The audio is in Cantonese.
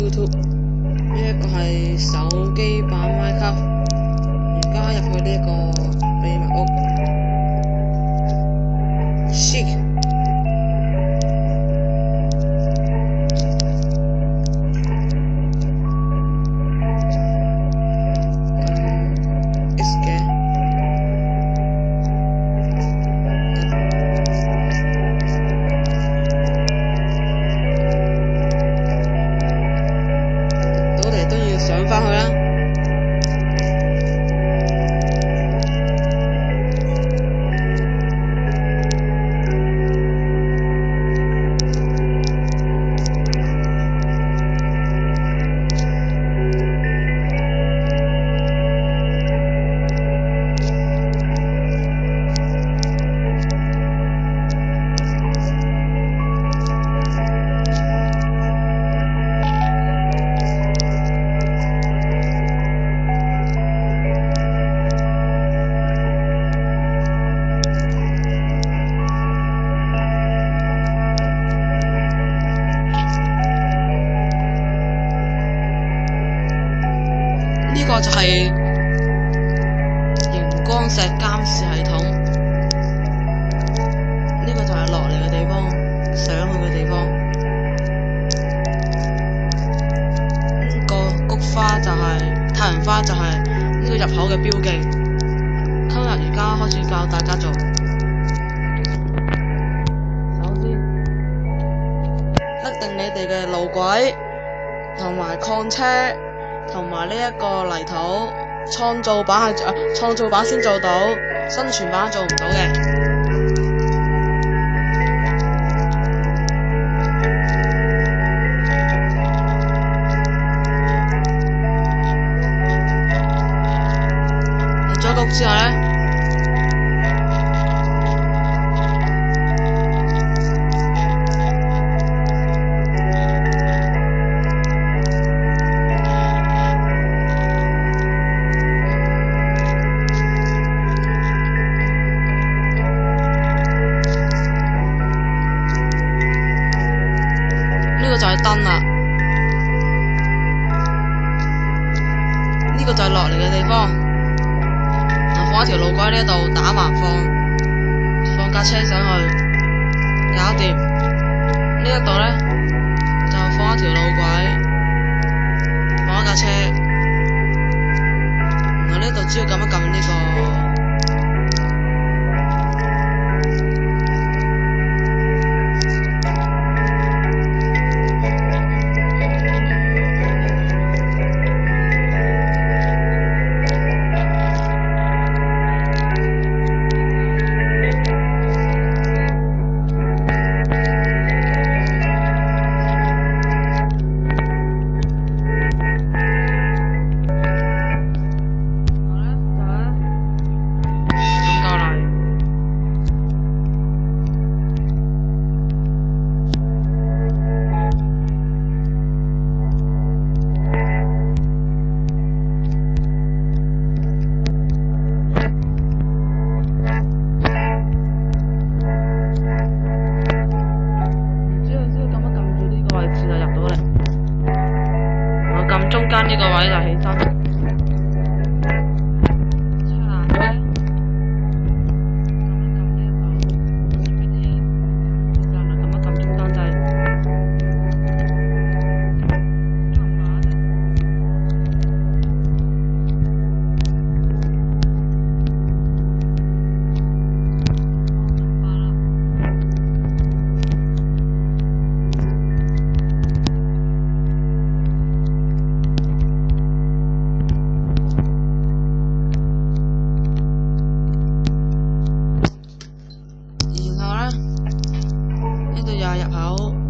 YouTube，呢一個係手機版 Minecraft，而家入去呢一個秘密屋 ，Chic。上返去啦！呢個就係熒光石監視系統，呢個就係落嚟嘅地方，上去嘅地方。呢個菊花就係太陽花，就係呢個入口嘅標記。今日而家開始教大家做。首先，甩定你哋嘅路軌同埋礦車。同埋呢一個泥土，創造版係創造版先做到，生存版做唔到嘅。入咗局之後呢，呢個就係燈啦，呢個就係落嚟嘅地方。放一條路軌喺呢度打橫放架車上去，搞掂。呢一度呢，就放一條路軌，放一架車，然後呢度只要撳一撳呢個。中間呢個位就起身，車爛咗咧，撳一撳中間掣，呢度又係入口。